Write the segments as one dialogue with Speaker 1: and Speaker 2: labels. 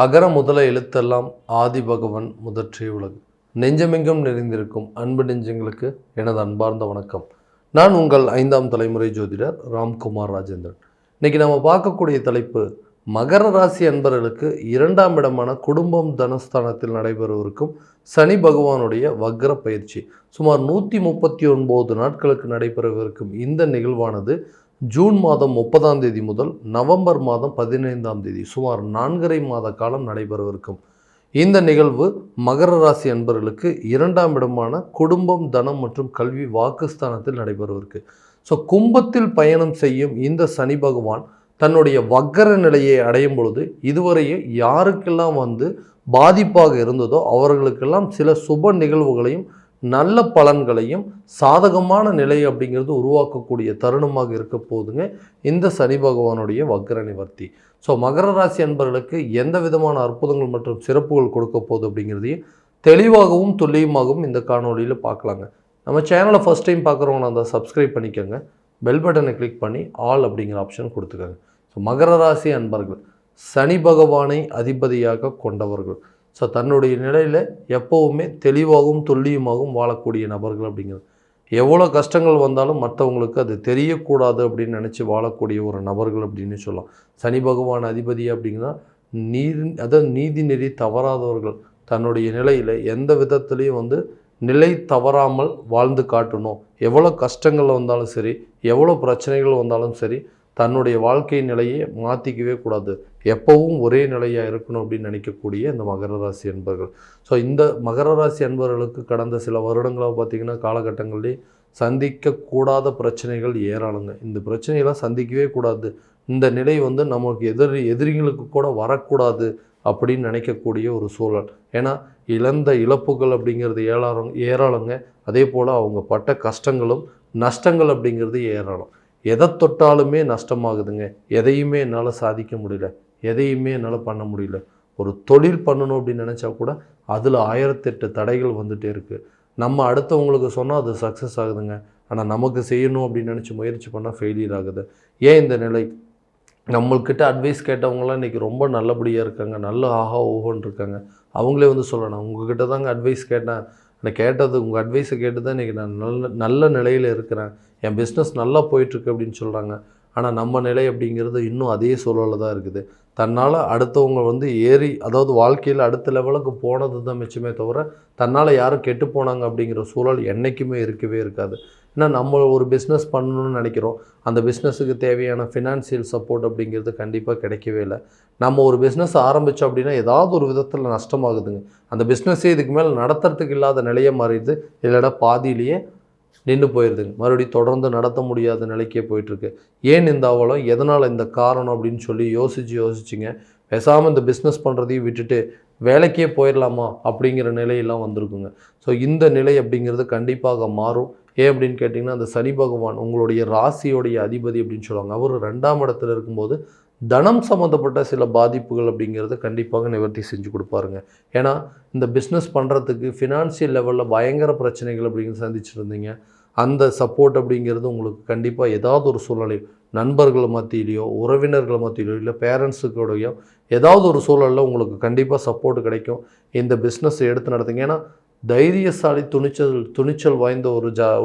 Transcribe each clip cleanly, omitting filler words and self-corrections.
Speaker 1: அகர முதல எழுத்தெல்லாம் ஆதி பகவன் முதற்றே உலகு. நெஞ்சமெங்கும் நிறைந்திருக்கும் அன்பு நெஞ்சங்களுக்கு எனது அன்பார்ந்த வணக்கம். நான் உங்கள் 5ஆம் தலைமுறை ஜோதிடர் ராம்குமார் ராஜேந்திரன். இன்னைக்கு நம்ம பார்க்கக்கூடிய தலைப்பு, மகர ராசி அன்பர்களுக்கு 2ஆம் இடமான குடும்பம் தனஸ்தானத்தில் நடைபெறவிருக்கும் சனி பகவானுடைய வக்ர பயிற்சி. சுமார் 139 நாட்களுக்கு நடைபெறவிருக்கும் இந்த நிகழ்வானது ஜூன் மாதம் 30ஆம் தேதி முதல் நவம்பர் மாதம் 15ஆம் தேதி சுமார் 4.5 மாத காலம் நடைபெறவிருக்கும். இந்த நிகழ்வு மகர ராசி அன்பர்களுக்கு 2ஆம் இடமான குடும்பம், தனம் மற்றும் கல்வி வாக்குஸ்தானத்தில் நடைபெறவிருக்கு. ஸோ கும்பத்தில் பயணம் செய்யும் இந்த சனி பகவான் தன்னுடைய வக்கர நிலையை அடையும் பொழுது இதுவரையும் யாருக்கெல்லாம் பாதிப்பாக இருந்ததோ அவர்களுக்கெல்லாம் சில சுப நிகழ்வுகளையும் நல்ல பலன்களையும் சாதகமான நிலை அப்படிங்கிறது உருவாக்கக்கூடிய தருணமாக இருக்க போதுங்க இந்த சனி பகவானுடைய வக்ர நிவர்த்தி. ஸோ மகர ராசி அன்பர்களுக்கு எந்த விதமான அற்புதங்கள் மற்றும் சிறப்புகள் கொடுக்க போகுது அப்படிங்கிறதையும் தெளிவாகவும் துல்லியமாகவும் இந்த காணொலியில் பார்க்கலாங்க. நம்ம சேனலை ஃபஸ்ட் டைம் பார்க்குறவங்க அந்த சப்ஸ்கிரைப் பண்ணிக்கோங்க, பெல் பட்டனை கிளிக் பண்ணி ஆல் அப்படிங்கிற ஆப்ஷன் கொடுத்துக்கோங்க. ஸோ மகர ராசி அன்பர்கள் சனி பகவானை அதிபதியாக கொண்டவர்கள். ஸோ தன்னுடைய நிலையில் எப்போவுமே தெளிவாகவும் துல்லியமாகவும் வாழக்கூடிய நபர்கள் அப்படிங்கிறது. எவ்வளோ கஷ்டங்கள் வந்தாலும் மற்றவங்களுக்கு அது தெரியக்கூடாது அப்படின்னு நினச்சி வாழக்கூடிய ஒரு நபர்கள் அப்படின்னு சொல்லலாம். சனி பகவான் அதிபதி அப்படிங்கன்னா நீதி நெறி தவறாதவர்கள். தன்னுடைய நிலையில் எந்த விதத்துலேயும் நிலை தவறாமல் வாழ்ந்து காட்டணும். எவ்வளோ கஷ்டங்கள் வந்தாலும் சரி, எவ்வளோ பிரச்சனைகள் வந்தாலும் சரி, தன்னுடைய வாழ்க்கை நிலையை மாற்றிக்கவே கூடாது, எப்போவும் ஒரே நிலையாக இருக்கணும் அப்படின்னு நினைக்கக்கூடிய இந்த மகர ராசி அன்பர்கள். ஸோ இந்த மகர ராசி அன்பர்களுக்கு கடந்த சில வருடங்களாக பார்த்திங்கன்னா காலகட்டங்களிலே சந்திக்கக்கூடாத பிரச்சனைகள் ஏராளங்க. இந்த பிரச்சனையெல்லாம் சந்திக்கவே கூடாது, இந்த நிலை நமக்கு எதிரிகளுக்கு கூட வரக்கூடாது அப்படின்னு நினைக்கக்கூடிய ஒரு சூழல். ஏன்னா இழந்த இழப்புகள் அப்படிங்கிறது ஏராளங்க. அதே போல் அவங்க பட்ட கஷ்டங்களும் நஷ்டங்கள் அப்படிங்கிறது ஏராளம். எதை தொட்டாலுமே நஷ்டமாகுதுங்க. எதையுமே என்னால் சாதிக்க முடியல, எதையுமே என்னால் பண்ண முடியல. ஒரு தொழில் பண்ணணும் அப்படின்னு நினச்சா கூட அதில் 1008 தடைகள் வந்துகிட்டே இருக்குது. நம்ம அடுத்தவங்களுக்கு சொன்னால் அது சக்ஸஸ் ஆகுதுங்க, ஆனால் நமக்கு செய்யணும் அப்படின்னு நினச்சி முயற்சி பண்ணால் ஃபெயிலியர் ஆகுது. ஏன் இந்த நிலை? நம்மள்கிட்ட அட்வைஸ் கேட்டவங்களாம் இன்றைக்கி ரொம்ப நல்லபடியாக இருக்காங்க, நல்ல ஆஹா ஓஹோன்னு இருக்காங்க. அவங்களே சொல்லணும், உங்ககிட்ட தாங்க அட்வைஸ் கேட்டேன், நான் கேட்டது உங்கள் அட்வைஸை கேட்டு தான் இன்றைக்கி நான் நல்ல நிலையில் இருக்கிறேன், என் பிஸ்னஸ் நல்லா போயிட்டுருக்கு அப்படின்னு சொல்கிறாங்க. ஆனால் நம்ம நிலை அப்படிங்கிறது இன்னும் அதே சூழலில் தான் இருக்குது. தன்னால் அடுத்தவங்க ஏறி, அதாவது வாழ்க்கையில் அடுத்த லெவலுக்கு போனது தான் மிச்சமே தவிர தன்னால் யாரும் கெட்டு போனாங்க அப்படிங்கிற சூழல் என்றைக்குமே இருக்கவே இருக்காது. ஏன்னா நம்ம ஒரு பிஸ்னஸ் பண்ணணும்னு நினைக்கிறோம், அந்த பிஸ்னஸுக்கு தேவையான ஃபினான்சியல் சப்போர்ட் அப்படிங்கிறது கண்டிப்பாக கிடைக்கவே இல்லை. நம்ம ஒரு பிஸ்னஸ் ஆரம்பித்தோம் அப்படின்னா ஏதாவது ஒரு விதத்தில் நஷ்டமாகுதுங்க. அந்த பிஸ்னஸே இதுக்கு மேலே நடத்துறதுக்கு இல்லாத நிலையை மாறிடுது, இல்லைனா பாதியிலேயே நின்று போயிடுதுங்க. மறுபடியும் தொடர்ந்து நடத்த முடியாத நிலைக்கே போயிட்டுருக்கு. ஏன் இந்த அவலம், எதனால் இந்த காரணம் அப்படின்னு சொல்லி யோசிச்சுங்க பேசாமல் இந்த பிஸ்னஸ் பண்ணுறதையும் விட்டுட்டு வேலைக்கே போயிடலாமா அப்படிங்கிற நிலையெல்லாம் வந்திருக்குங்க. ஸோ இந்த நிலை அப்படிங்கிறது கண்டிப்பாக மாறும். ஏன் அப்படின்னு கேட்டிங்கன்னா, அந்த சனி பகவான் உங்களுடைய ராசியோடைய அதிபதி அப்படின்னு சொல்லுவாங்க. அவர் 2ஆம் இடத்துல இருக்கும்போது தனம் சம்மந்தப்பட்ட சில பாதிப்புகள் அப்படிங்கிறத கண்டிப்பாக நிவர்த்தி செஞ்சு கொடுப்பாருங்க. ஏன்னா இந்த பிஸ்னஸ் பண்ணுறதுக்கு ஃபினான்ஷியல் லெவலில் பயங்கர பிரச்சனைகள் அப்படிங்கிறது சந்திச்சுட்டு இருந்தீங்க. அந்த சப்போர்ட் அப்படிங்கிறது உங்களுக்கு கண்டிப்பாக ஏதாவது ஒரு சூழ்நிலை, நண்பர்கள் மத்தியிலையோ உறவினர்கள் மத்தியிலையோ இல்லை பேரண்ட்ஸுக்கூடையோ ஏதாவது ஒரு சூழலில் உங்களுக்கு கண்டிப்பாக சப்போர்ட் கிடைக்கும். இந்த பிஸ்னஸ் எடுத்து நடத்துங்க. ஏன்னா தைரியசாலி, துணிச்சல் வாய்ந்த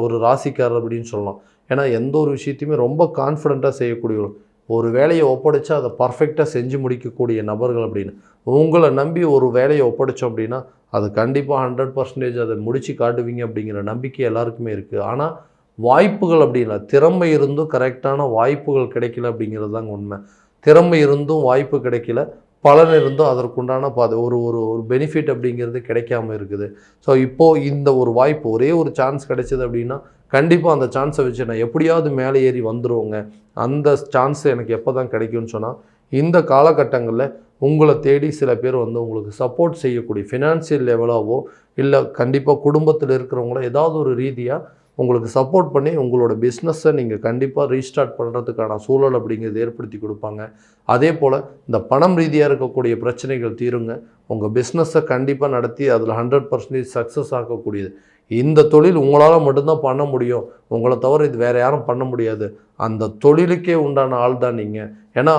Speaker 1: ஒரு ராசிக்காரர் அப்படின்னு சொல்லலாம். ஏன்னா எந்த ஒரு விஷயத்தையுமே ரொம்ப கான்ஃபிடெண்ட்டாக செய்யக்கூடிய, ஒரு வேலையை ஒப்படைச்சா அதை பர்ஃபெக்டாக செஞ்சு முடிக்கக்கூடிய நபர்கள் அப்படின்னு. உங்களை நம்பி ஒரு வேலையை ஒப்படைச்சோம் அப்படின்னா அது கண்டிப்பாக 100% அதை முடித்து காட்டுவீங்க அப்படிங்கிற நம்பிக்கை எல்லாருக்குமே இருக்குது. ஆனால் வாய்ப்புகள் அப்படின்னா, திறமை இருந்தும் கரெக்டான வாய்ப்புகள் கிடைக்கல அப்படிங்கிறது தாங்க உண்மை. திறமை இருந்தும் வாய்ப்பு கிடைக்கல, பலன் இருந்தும் அதற்குண்டான ஒரு ஒரு ஒரு பெனிஃபிட் அப்படிங்கிறது கிடைக்காம இருக்குது. ஸோ இப்போது இந்த ஒரு வாய்ப்பு, ஒரே ஒரு சான்ஸ் கிடைச்சது அப்படின்னா கண்டிப்பாக அந்த சான்ஸை வச்சு நான் எப்படியாவது மேலே ஏறி வந்துடுவோங்க. அந்த சான்ஸ் எனக்கு எப்போ தான் கிடைக்கும்னு சொன்னால், இந்த காலகட்டங்களில் உங்களை தேடி சில பேர் உங்களுக்கு சப்போர்ட் செய்யக்கூடிய, ஃபினான்ஷியல் லெவலாவோ இல்லை கண்டிப்பாக குடும்பத்தில் இருக்கிறவங்கள ஏதாவது ஒரு ரீதியாக உங்களுக்கு சப்போர்ட் பண்ணி உங்களோட பிஸ்னஸை நீங்கள் கண்டிப்பாக ரீஸ்டார்ட் பண்ணுறதுக்கான சூழல் அப்படிங்கிறது ஏற்படுத்தி கொடுப்பாங்க. அதே போல் இந்த பணம் ரீதியாக இருக்கக்கூடிய பிரச்சனைகள் தீருங்க. உங்கள் பிஸ்னஸை கண்டிப்பாக நடத்தி அதில் 100% சக்ஸஸ் ஆகக்கூடியது. இந்த தொழில் உங்களால் மட்டும்தான் பண்ண முடியும், உங்களை தவிர இது வேறு யாரும் பண்ண முடியாது, அந்த தொழிலுக்கே உண்டான ஆள் தான் நீங்கள். ஏன்னா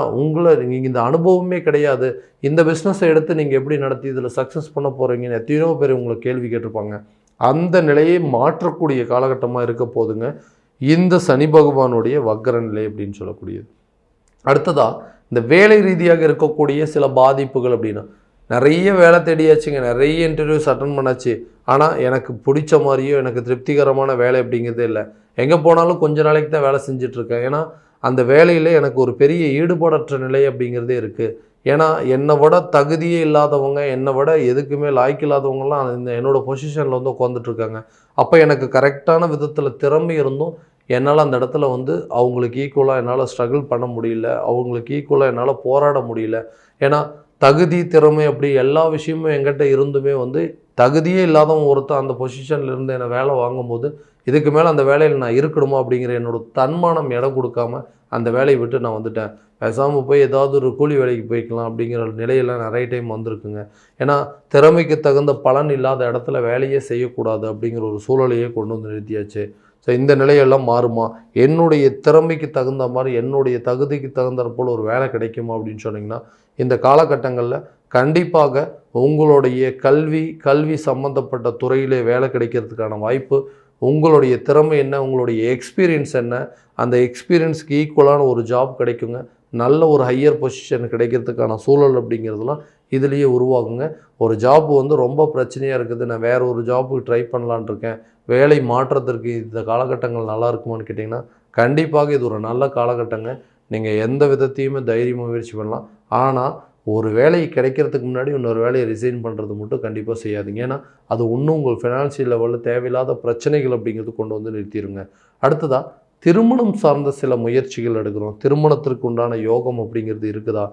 Speaker 1: நீங்கள் இந்த அனுபவமே கிடையாது, இந்த பிஸ்னஸை எடுத்து நீங்கள் எப்படி நடத்தி இதில் சக்ஸஸ் பண்ண போகிறீங்கன்னு எத்தனையோ பேர் உங்களை கேள்வி கேட்டிருப்பாங்க. அந்த நிலையை மாற்றக்கூடிய காலகட்டமாக இருக்க போதுங்க இந்த சனி பகவானுடைய வக்கர நிலை அப்படின்னு சொல்லக்கூடியது. அடுத்ததாக இந்த வேலை ரீதியாக இருக்கக்கூடிய சில பாதிப்புகள் அப்படின்னா, நிறைய வேலை தேடியாச்சுங்க, நிறைய இன்டர்வியூஸ் அட்டன் பண்ணாச்சு, ஆனால் எனக்கு பிடிச்ச மாதிரியோ எனக்கு திருப்திகரமான வேலை அப்படிங்கிறதே இல்லை. எங்கே போனாலும் கொஞ்ச நாளைக்கு தான் வேலை செஞ்சிட்ருக்கேன். ஏன்னா அந்த வேலையில் எனக்கு ஒரு பெரிய ஈடுபாடற்ற நிலை அப்படிங்கிறதே இருக்குது. ஏன்னா என்னை விட தகுதியே இல்லாதவங்க, என்னை விட எதுக்குமே லாய்க்கு இல்லாதவங்கலாம் என்னோடய பொசிஷனில் வந்து உட்காந்துட்ருக்காங்க. அப்போ எனக்கு கரெக்டான விதத்தில் திறமை இருந்தும் என்னால் அந்த இடத்துல வந்து அவங்களுக்கு ஈக்குவலாக என்னால் ஸ்ட்ரகிள் பண்ண முடியல, அவங்களுக்கு ஈக்குவலாக என்னால் போராட முடியல. ஏன்னா தகுதி திறமை அப்படி எல்லா விஷயமும் என்கிட்ட இருந்துமே வந்து தகுதியே இல்லாதவன் ஒருத்தன் அந்த பொசிஷனில் இருந்து என்னை வேலை வாங்கும்போது இதுக்கு மேலே அந்த வேலையில் நான் இருக்கணுமா அப்படிங்கிற என்னோடய தன்மானம் இடம் கொடுக்காம அந்த வேலையை விட்டு நான் வந்துட்டேன். பேசாமல் போய் ஏதாவது ஒரு கூலி வேலைக்கு போய்க்கலாம் அப்படிங்கிற நிலையெல்லாம் நிறைய டைம் வந்திருக்குங்க. ஏன்னா திறமைக்கு தகுந்த பலன் இல்லாத இடத்துல வேலையே செய்யக்கூடாது அப்படிங்கிற ஒரு சூழலையே கொண்டு வந்து நிறுத்தியாச்சு. ஸோ இந்த நிலையெல்லாம் மாறுமா, என்னுடைய திறமைக்கு தகுந்த மாதிரி என்னுடைய தகுதிக்கு தகுந்த போல் ஒரு வேலை கிடைக்குமா அப்படின்னு சொன்னிங்கன்னா, இந்த காலகட்டங்களில் கண்டிப்பாக உங்களுடைய கல்வி சம்மந்தப்பட்ட துறையிலே வேலை கிடைக்கிறதுக்கான வாய்ப்பு, உங்களுடைய திறமை என்ன, உங்களுடைய எக்ஸ்பீரியன்ஸ் என்ன, அந்த எக்ஸ்பீரியன்ஸுக்கு ஈக்குவலான ஒரு ஜாப் கிடைக்குங்க. நல்ல ஒரு ஹையர் பொசிஷன் கிடைக்கிறதுக்கான சூழல் அப்படிங்கிறதுலாம் இதுலேயே உருவாகுங்க. ஒரு ஜாப் வந்து ரொம்ப பிரச்சனையாக இருக்குது, நான் வேறு ஒரு ஜாப்புக்கு ட்ரை பண்ணலான் இருக்கேன், வேலை மாற்றத்திற்கு இந்த காலகட்டங்கள் நல்லா இருக்குமான்னு கேட்டிங்கன்னா, கண்டிப்பாக இது ஒரு நல்ல காலகட்டங்க. நீங்கள் எந்த விதத்தையுமே தைரியமாக முயற்சி பண்ணலாம். ஆனால் ஒரு வேலை கிடைக்கிறதுக்கு முன்னாடி இன்னொரு வேலையை ரிசைன் பண்ணுறது மட்டும் கண்டிப்பாக செய்யாதீங்க. ஏன்னா அது இன்னும் உங்கள் ஃபினான்ஷியல் லெவலில் தேவையில்லாத பிரச்சனைகள் அப்படிங்கிறது கொண்டு வந்து நிறுத்திடுங்க. அடுத்ததாக திருமணம் சார்ந்த சில முயற்சிகள் எடுக்கிறோம். திருமணத்திற்கு உண்டான யோகம் அப்படிங்கிறது இருக்குதா?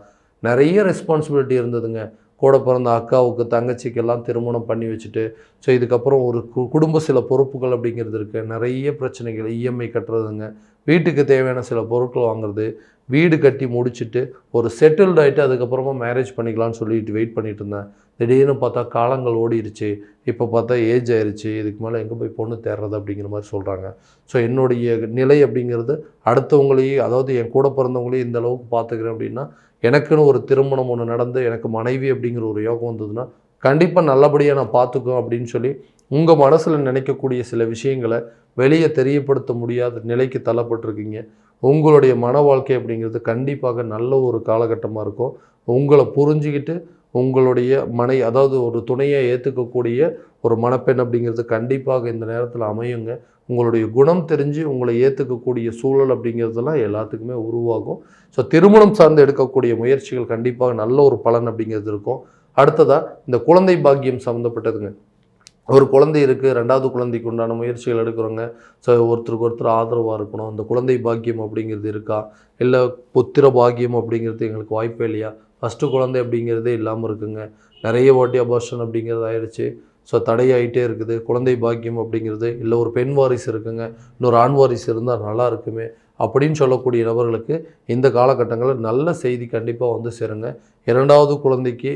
Speaker 1: நிறைய ரெஸ்பான்சிபிலிட்டி இருந்ததுங்க. கூட பிறந்த அக்காவுக்கு தங்கச்சிக்கெல்லாம் திருமணம் பண்ணி வச்சுட்டு, ஸோ இதுக்கப்புறம் ஒரு குடும்ப சில பொறுப்புகள் அப்படிங்கிறது இருக்குது. நிறைய பிரச்சனைகள், இஎம்ஐ கட்டுறதுங்க, வீட்டுக்கு தேவையான சில பொருட்கள் வாங்குறது, வீடு கட்டி முடிச்சுட்டு ஒரு செட்டில்டு ஆகிட்டு அதுக்கப்புறமா மேரேஜ் பண்ணிக்கலான்னு சொல்லிட்டு வெயிட் பண்ணிட்டு இருந்தேன். திடீர்னு பார்த்தா காலங்கள் ஓடிடுச்சு, இப்போ பார்த்தா ஏஜ் ஆயிடுச்சு, இதுக்கு மேலே எங்கே போய் பொண்ணு தேடுறது அப்படிங்கிற மாதிரி சொல்கிறாங்க. ஸோ என்னுடைய நிலை அப்படிங்கிறது அடுத்தவங்களையும், அதாவது என் கூட பிறந்தவங்களையும் இந்த அளவுக்கு பார்த்துக்கிறேன் அப்படின்னா, எனக்குன்னு ஒரு திருமணம் ஒன்று நடந்து எனக்கு மனைவி அப்படிங்கிற ஒரு யோகம் வந்ததுன்னா கண்டிப்பாக நல்லபடியாக நான் பார்த்துக்கோம் அப்படின்னு சொல்லி உங்கள் மனசில் நினைக்கக்கூடிய சில விஷயங்களை வெளியே தெரியப்படுத்த முடியாத நிலைக்கு தள்ளப்பட்டிருக்கீங்க. உங்களுடைய மன வாழ்க்கை அப்படிங்கிறது கண்டிப்பாக நல்ல ஒரு காலகட்டமாக இருக்கும். உங்களை புரிஞ்சுக்கிட்டு உங்களுடைய அதாவது ஒரு துணையை ஏற்றுக்கக்கூடிய ஒரு மணப்பெண் அப்படிங்கிறது கண்டிப்பாக இந்த நேரத்தில் அமையுங்க. உங்களுடைய குணம் தெரிஞ்சு உங்களை ஏற்றுக்கக்கூடிய சூழல் அப்படிங்கிறதுலாம் எல்லாத்துக்குமே உருவாகும். ஸோ திருமணம் சார்ந்து எடுக்கக்கூடிய முயற்சிகள் கண்டிப்பாக நல்ல ஒரு பலன் அப்படிங்கிறது இருக்கும். அடுத்ததாக இந்த குழந்தை பாக்கியம் சம்மந்தப்பட்டதுங்க. ஒரு குழந்தை இருக்குது, ரெண்டாவது குழந்தைக்கு உண்டான முயற்சிகள் எடுக்கிறோங்க. ஸோ ஒருத்தருக்கு ஒருத்தர் ஆதரவாக இருக்கணும். அந்த குழந்தை பாக்கியம் அப்படிங்கிறது இருக்கா, இல்லை புத்திர பாக்கியம் அப்படிங்கிறது எங்களுக்கு வாய்ப்பே இல்லையா? ஃபஸ்ட்டு குழந்தை அப்படிங்கிறதே இல்லாமல் இருக்குங்க. நிறைய வாட்டி அபார்ஷன் அப்படிங்கிறது ஆயிடுச்சு. ஸோ தடையாகிட்டே இருக்குது. குழந்தை பாக்கியம் அப்படிங்கிறது இல்லை, ஒரு பெண் வாரிசு இருக்குங்க, இன்னொரு ஆண் வாரிசு இருந்தால் நல்லா இருக்குமே அப்படின்னு சொல்லக்கூடிய நபர்களுக்கு இந்த காலகட்டங்களில் நல்ல செய்தி கண்டிப்பாக வந்து சேருங்க. இரண்டாவது குழந்தைக்கு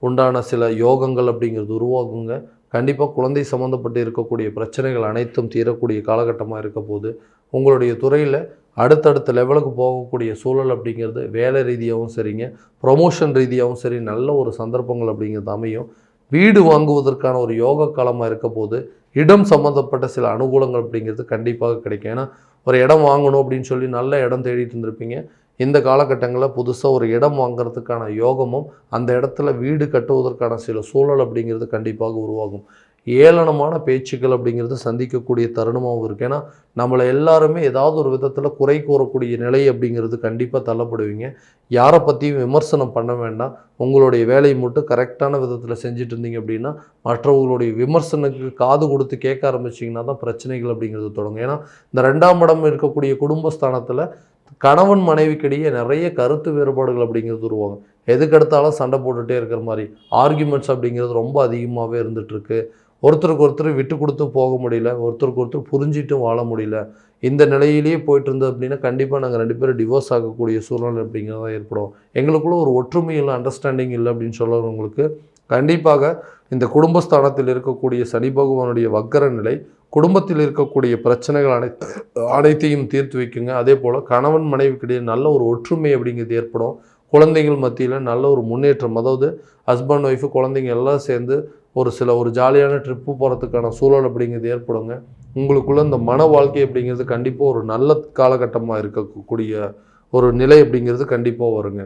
Speaker 1: உண்டான சில யோகங்கள் அப்படிங்கிறது உருவாகுங்க. கண்டிப்பாக குழந்தை சம்மந்தப்பட்டு இருக்கக்கூடிய பிரச்சனைகள் அனைத்தும் தீரக்கூடிய காலகட்டமாக இருக்க போது உங்களுடைய துறையில் அடுத்தடுத்த லெவலுக்கு போகக்கூடிய சூழல் அப்படிங்கிறது வேலை ரீதியாகவும் சரிங்க, ப்ரொமோஷன் ரீதியாகவும் சரி, நல்ல ஒரு சந்தர்ப்பங்கள் அப்படிங்கிறது அமையும். வீடு வாங்குவதற்கான ஒரு யோக காலமாக இருக்க போது இடம் சம்மந்தப்பட்ட சில அனுகூலங்கள் அப்படிங்கிறது கண்டிப்பாக கிடைக்கும். ஏன்னா ஒரு இடம் வாங்கணும் அப்படின்னு சொல்லி நல்ல இடம் தேடிட்டு இருந்திருப்பீங்க. இந்த காலகட்டங்களில் புதுசாக ஒரு இடம் வாங்கிறதுக்கான யோகமும் அந்த இடத்துல வீடு கட்டுவதற்கான சில சூழல் அப்படிங்கிறது கண்டிப்பாக உருவாகும். ஏளனமான பேச்சுக்கள் அப்படிங்கிறது சந்திக்கக்கூடிய தருணமாகவும் இருக்குது. ஏன்னா நம்மளை எல்லாருமே ஏதாவது ஒரு விதத்தில் குறை கூறக்கூடிய நிலை அப்படிங்கிறது கண்டிப்பாக தள்ளப்படுவீங்க. யாரை பற்றியும் விமர்சனம் பண்ண வேண்டாம். உங்களுடைய வேலையை மட்டும் கரெக்டான விதத்தில் செஞ்சுட்டு இருந்தீங்க அப்படின்னா மற்றவங்களுடைய விமர்சனத்துக்கு காது கொடுத்து கேட்க ஆரம்பிச்சிங்கன்னா தான் பிரச்சனைகள் அப்படிங்கிறது தொடங்கும். ஏன்னா இந்த 2ஆம் இடம் இருக்கக்கூடிய குடும்பஸ்தானத்தில் கணவன் மனைவிக்கிடையே நிறைய கருத்து வேறுபாடுகள் அப்படிங்கிறது உருவாகும். எதுக்கெடுத்தாலும் சண்டை போட்டுகிட்டே இருக்கிற மாதிரி ஆர்கியூமெண்ட்ஸ் அப்படிங்கிறது ரொம்ப அதிகமாகவே இருந்துகிட்ருக்கு. ஒருத்தருக்கு ஒருத்தர் விட்டு கொடுத்து போக முடியல, ஒருத்தருக்கு ஒருத்தர் புரிஞ்சிட்டும் வாழ முடியல. இந்த நிலையிலேயே போயிட்டு இருந்தது அப்படின்னா கண்டிப்பாக நாங்கள் 2 பேரும் டிவோர்ஸ் ஆகக்கூடிய சூழ்நிலை அப்படிங்கிறதா ஏற்படும். எங்களுக்குள்ள ஒரு ஒற்றுமை இல்லை, அண்டர்ஸ்டாண்டிங் இல்லை அப்படின்னு சொல்கிறவங்களுக்கு கண்டிப்பாக இந்த குடும்பஸ்தானத்தில் இருக்கக்கூடிய சனி பகவானுடைய வக்கர நிலை குடும்பத்தில் இருக்கக்கூடிய பிரச்சனைகள் அனைத்தையும் தீர்த்து வைக்குங்க. அதே போல் கணவன் மனைவிக்கிடையே நல்ல ஒரு ஒற்றுமை அப்படிங்கிறது ஏற்படும். குழந்தைகள் மத்தியில் நல்ல ஒரு முன்னேற்றம், அதாவது ஹஸ்பண்ட் ஒய்ஃபு குழந்தைங்க எல்லாம் சேர்ந்து ஒரு ஜாலியான ட்ரிப்பு போகிறதுக்கான சூழல் அப்படிங்கிறது ஏற்படுங்க. உங்களுக்குள்ள இந்த மன வாழ்க்கை அப்படிங்கிறது கண்டிப்பாக ஒரு நல்ல காலகட்டமாக இருக்கக்கூடிய ஒரு நிலை அப்படிங்கிறது கண்டிப்பாக வருங்க.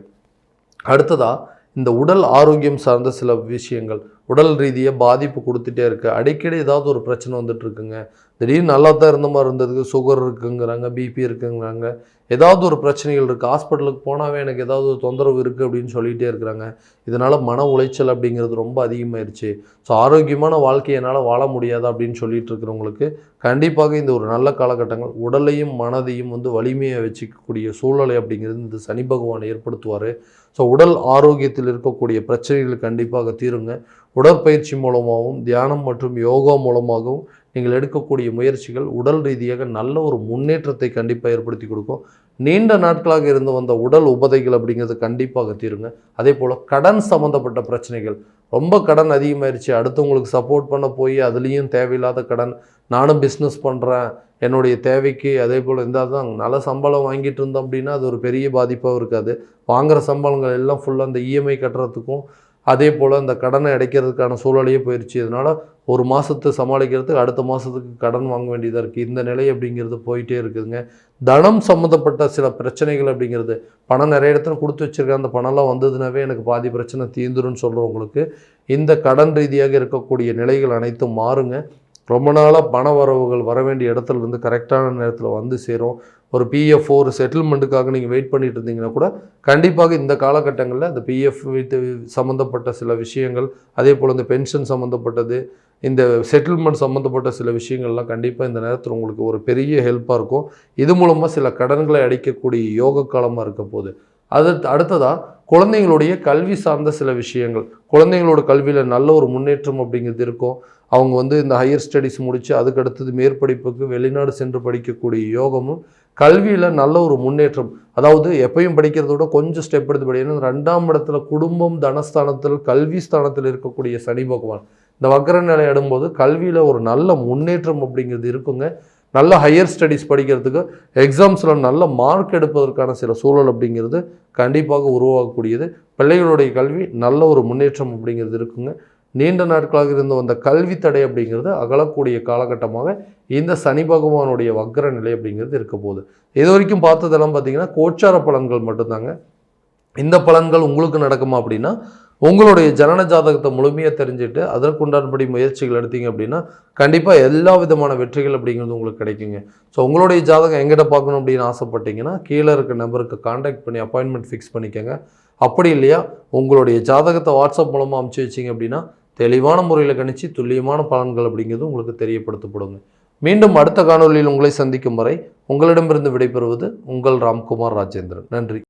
Speaker 1: அடுத்ததாக இந்த உடல் ஆரோக்கியம் சார்ந்த சில விஷயங்கள் உடல் ரீதியாக பாதிப்பு கொடுத்துட்டே இருக்குது. அடிக்கடி ஏதாவது ஒரு பிரச்சனை வந்துட்டுருக்குங்க. திடீர்னு நல்லா தான் இருந்த மாதிரி இருந்ததுக்கு சுகர் இருக்குங்கிறாங்க, பிபி இருக்குங்கிறாங்க, ஏதாவது ஒரு பிரச்சனைகள் இருக்குது. ஹாஸ்பிட்டலுக்கு போனாவே எனக்கு ஏதாவது ஒரு தொந்தரவு இருக்குது அப்படின்னு சொல்லிகிட்டே இருக்கிறாங்க. இதனால் மன உளைச்சல் அப்படிங்கிறது ரொம்ப அதிகமாகிடுச்சு. ஸோ ஆரோக்கியமான வாழ்க்கையை என்னால் வாழ முடியாதா அப்படின்னு சொல்லிட்டு இருக்கிறவங்களுக்கு கண்டிப்பாக இந்த ஒரு நல்ல காலகட்டங்கள் உடலையும் மனதையும் வலிமையை வச்சுக்கக்கூடிய சூழ்நிலை அப்படிங்கிறது இந்த சனி பகவான் ஏற்படுத்துவார். ஸோ உடல் ஆரோக்கியத்தில் இருக்கக்கூடிய பிரச்சனைகள் கண்டிப்பாக தீருங்க. உடற்பயிற்சி மூலமாகவும் தியானம் மற்றும் யோகா மூலமாகவும் நீங்கள் எடுக்கக்கூடிய முயற்சிகள் உடல் ரீதியாக நல்ல ஒரு முன்னேற்றத்தை கண்டிப்பாக ஏற்படுத்தி கொடுக்கும். நீண்ட நாட்களாக இருந்து வந்த உடல் உபதைகள் அப்படிங்கிறது கண்டிப்பாக தீருங்க. அதே போல் கடன் சம்மந்தப்பட்ட பிரச்சனைகள், ரொம்ப கடன் அதிகமாகிடுச்சு, அடுத்தவங்களுக்கு சப்போர்ட் பண்ண போய் அதுலேயும் தேவையில்லாத கடன், நானும் பிஸ்னஸ் பண்ணுறேன் என்னுடைய தேவைக்கு, அதே போல் இருந்தால் தான் நல்ல சம்பளம் வாங்கிட்டு இருந்தோம் அப்படின்னா அது ஒரு பெரிய பாதிப்பாகவும் இருக்காது. வாங்குகிற சம்பளங்கள் எல்லாம் ஃபுல்லாக அந்த இஎம்ஐ கட்டுறதுக்கும் அதே போல் அந்த கடனை அடைக்கிறதுக்கான சூழலையே போயிடுச்சு. இதனால் ஒரு மாதத்தை சமாளிக்கிறதுக்கு அடுத்த மாதத்துக்கு கடன் வாங்க வேண்டியதாக இருக்குது. இந்த நிலை அப்படிங்கிறது போயிட்டே இருக்குதுங்க. தனம் சம்மந்தப்பட்ட சில பிரச்சனைகள் அப்படிங்கிறது, பணம் நிறைய இடத்துல கொடுத்து வச்சுருக்கேன், அந்த பணம்லாம் வந்ததுனாவே எனக்கு பாதி பிரச்சனை தீர்ந்துருன்னு சொல்கிறவங்களுக்கு இந்த கடன் ரீதியாக இருக்கக்கூடிய நிலைகள் அனைத்தும் மாறுங்க. ரொம்ப நாளாக பண வரவுகள் வர வேண்டிய இடத்துல இருந்து கரெக்டான நேரத்தில் வந்து சேரும். ஒரு பிஎஃப் ஒரு செட்டில்மெண்ட்டுக்காக நீங்கள் வெயிட் பண்ணிட்டு இருந்தீங்கன்னா கூட கண்டிப்பாக இந்த காலகட்டங்களில் இந்த பிஎஃப் வீட்டு சம்மந்தப்பட்ட சில விஷயங்கள், அதே போல் இந்த பென்ஷன் சம்மந்தப்பட்டது, இந்த செட்டில்மெண்ட் சம்மந்தப்பட்ட சில விஷயங்கள்லாம் கண்டிப்பாக இந்த நேரத்தில் உங்களுக்கு ஒரு பெரிய ஹெல்ப்பாக இருக்கும். இது மூலமாக சில கடன்களை அடைக்கக்கூடிய யோக காலமாக இருக்க போகுது. அடுத்ததாக குழந்தைங்களுடைய கல்வி சார்ந்த சில விஷயங்கள், குழந்தைங்களோட கல்வியில் நல்ல ஒரு முன்னேற்றம் அப்படிங்கிறது இருக்கும். அவங்க இந்த ஹையர் ஸ்டடீஸ் முடித்து அதுக்கு அடுத்தது மேற்படிப்புக்கு வெளிநாடு சென்று படிக்கக்கூடிய யோகமும், கல்வியில் நல்ல ஒரு முன்னேற்றம், அதாவது எப்பயும் படிக்கிறத விட கொஞ்சம் ஸ்டெப் எடுத்து படிக்கணும். 2ஆம் இடத்துல குடும்பம் தனஸ்தானத்தில் கல்வி ஸ்தானத்தில் இருக்கக்கூடிய சனி பகவான் இந்த வக்ர நிலை அடும்போது கல்வியில் ஒரு நல்ல முன்னேற்றம் அப்படிங்கிறது இருக்குங்க. நல்ல ஹையர் ஸ்டடீஸ் படிக்கிறதுக்கு எக்ஸாம்ஸில் நல்ல மார்க் எடுப்பதற்கான சில சூழல் அப்படிங்கிறது கண்டிப்பாக உருவாகக்கூடியது. பிள்ளைகளுடைய கல்வி நல்ல ஒரு முன்னேற்றம் அப்படிங்கிறது இருக்குங்க. நீண்ட நாட்களாக இருந்து வந்த கல்வி தடை அப்படிங்கிறது அகலக்கூடிய காலகட்டமாக இந்த சனி பகவானுடைய வக்ர நிலை அப்படிங்கிறது இருக்க போகுது. இது வரைக்கும் பார்த்ததெல்லாம் பார்த்தீங்கன்னா கோச்சார பலன்கள் மட்டும்தாங்க. இந்த பலன்கள் உங்களுக்கு நடக்குமா அப்படின்னா உங்களுடைய ஜனன ஜாதகத்தை முழுமையாக தெரிஞ்சுட்டு அதற்குண்டானபடி முயற்சிகள் எடுத்தீங்க அப்படின்னா கண்டிப்பாக எல்லா விதமான வெற்றிகள் அப்படிங்கிறது உங்களுக்கு கிடைக்குங்க. ஸோ உங்களுடைய ஜாதகம் எங்கிட்ட பார்க்கணும் அப்படின்னு ஆசைப்பட்டீங்கன்னா கீழே இருக்க நம்பருக்கு கான்டாக்ட் பண்ணி அப்பாயின்மெண்ட் ஃபிக்ஸ் பண்ணிக்கோங்க. அப்படி இல்லையா உங்களுடைய ஜாதகத்தை வாட்ஸ்அப் மூலமாக அனுப்பிச்சி வச்சிங்க அப்படின்னா தெளிவான முறையில் கணிச்சு துல்லியமான பலன்கள் அப்படிங்கிறது உங்களுக்கு தெரியப்படுத்தப்படுங்க. மீண்டும் அடுத்த காணொலியில் உங்களை சந்திக்கும் வரை உங்களிடமிருந்து விடைபெறுவது உங்கள் ராம்குமார் ராஜேந்திரன். நன்றி.